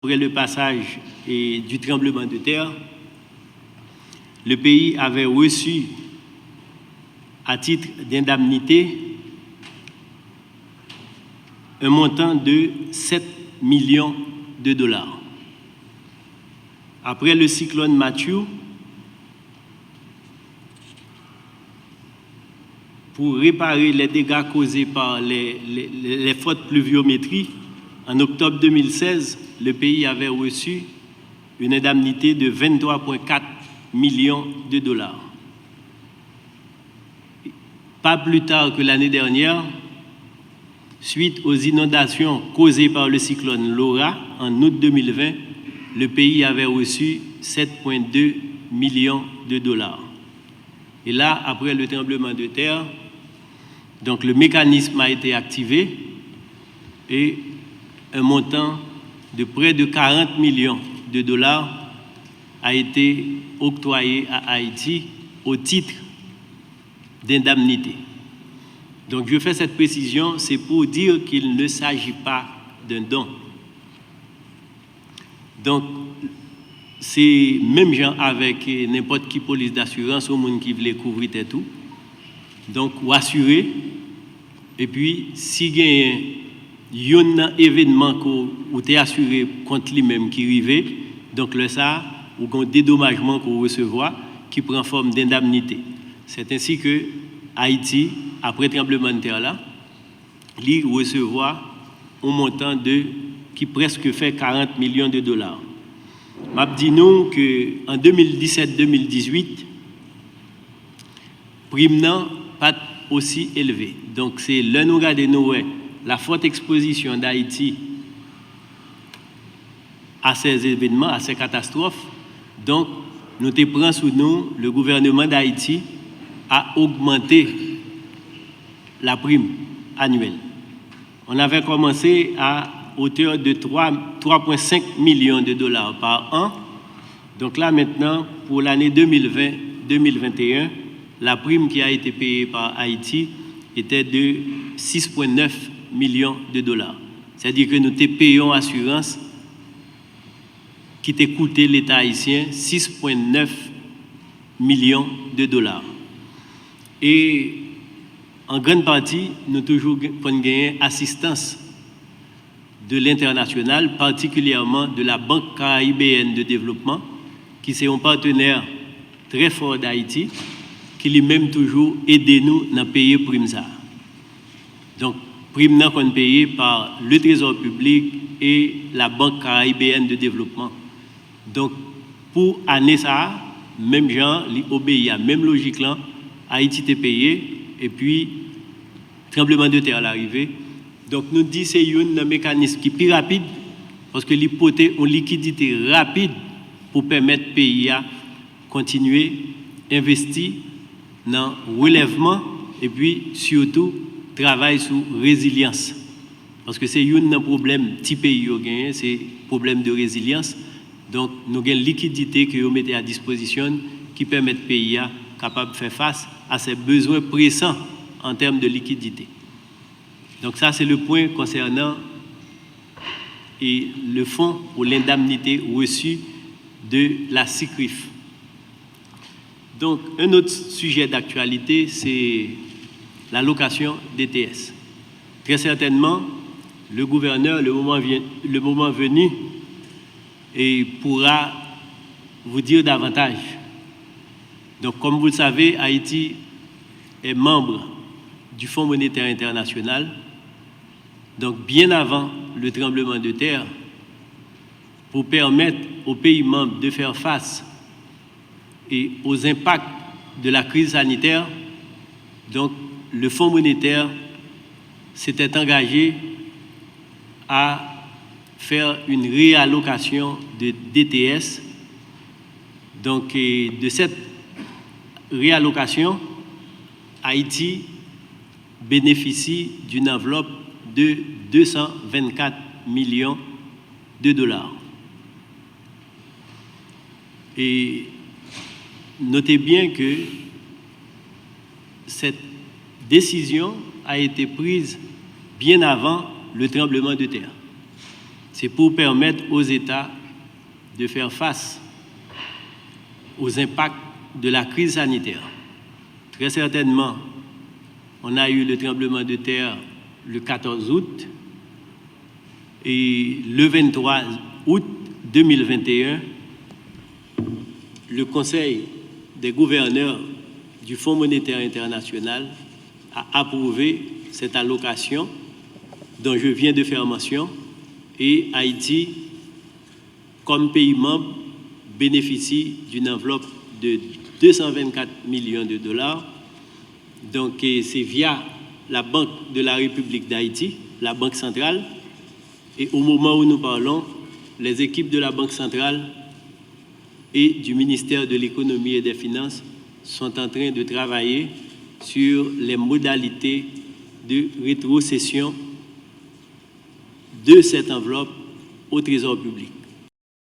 Après le passage du tremblement de terre, le pays avait reçu à titre d'indemnité un montant de 7 millions de dollars. Après le cyclone Matthew, pour réparer les dégâts causés par les fortes pluviométries, en octobre 2016, le pays avait reçu une indemnité de 23,4 millions de dollars. Pas plus tard que l'année dernière, suite aux inondations causées par le cyclone Laura, en août 2020, le pays avait reçu 7,2 millions de dollars. Et là, après le tremblement de terre, donc le mécanisme a été activé et un montant de près de 40 millions de dollars a été octroyé à Haïti au titre d'indemnité. Donc je fais cette précision, c'est pour dire qu'il ne s'agit pas d'un don. Donc c'est même gens avec n'importe qui police d'assurance au monde qui veut couvrir et tout. Donc ou assurer et puis si il y a un événement où tu es assuré contre lui-même qui arrive, donc le ça ou un dédommagement qu'on recevra qui prend forme d'indemnité. C'est ainsi que Haïti, après le tremblement de terre là, il recevra un montant qui presque fait 40 millions de dollars. M'a dit nous que en 2017-2018, prime n'a pas aussi élevé. Donc c'est le nous regardez nous la forte exposition d'Haïti à ces événements, à ces catastrophes. Donc nous te prenons sous nous, le gouvernement d'Haïti a augmenté la prime annuelle. On avait commencé à hauteur de 3,5 millions de dollars par an. Donc là maintenant, pour l'année 2020-2021, la prime qui a été payée par Haïti était de 6,9 millions de dollars. C'est-à-dire que nous te payons assurance qui t'a coûté l'État haïtien 6,9 millions de dollars. Et en grande partie, nous toujours gagné assistance de l'international, particulièrement de la Banque caribéenne de développement, qui est un partenaire très fort d'Haïti, qui lui-même toujours aidé nous à payer prime ça. Donc, prime qu'on paye par le Trésor public et la Banque caribéenne de développement. Donc, pour année ça, même gens, li obéit à même logique là, Haïti t'est payé et puis tremblement de terre à l'arrivée. Donc, nous disons c'est un mécanisme qui est plus rapide parce que l'hypothèse une liquidité rapide pour permettre au pays à continuer à investir dans le relèvement et puis surtout travail sur résilience. Parce que c'est un problème petit pays qui a gagné, c'est le problème de résilience. Donc, nous avons une liquidité que nous mettons à disposition qui permet au pays à capable de faire face à ses besoins pressants en termes de liquidité. Donc, ça, c'est le point concernant le fonds pour l'indemnité reçue de la SICRIF. Donc, un autre sujet d'actualité, c'est l'allocation DTS. Très certainement, le gouverneur, le moment venu, et pourra vous dire davantage. Donc, comme vous le savez, Haïti est membre du Fonds monétaire international. Donc, bien avant le tremblement de terre, pour permettre aux pays membres de faire face et aux impacts de la crise sanitaire, donc le Fonds monétaire s'était engagé à faire une réallocation de DTS. Donc, de cette réallocation, Haïti bénéficie d'une enveloppe de 224 millions de dollars. Et notez bien que cette décision a été prise bien avant le tremblement de terre. c'est pour permettre aux États de faire face aux impacts de la crise sanitaire. Très certainement, on a eu le tremblement de terre le 14 août et le 23 août 2021, le Conseil des gouverneurs du Fonds monétaire international a approuvé cette allocation dont je viens de faire mention et Haïti, comme pays membre, bénéficie d'une enveloppe de 224 millions de dollars. Donc c'est via la Banque de la République d'Haïti, la Banque centrale, et au moment où nous parlons, les équipes de la Banque centrale et du ministère de l'Économie et des Finances sont en train de travailler sur les modalités de rétrocession de cette enveloppe au Trésor public.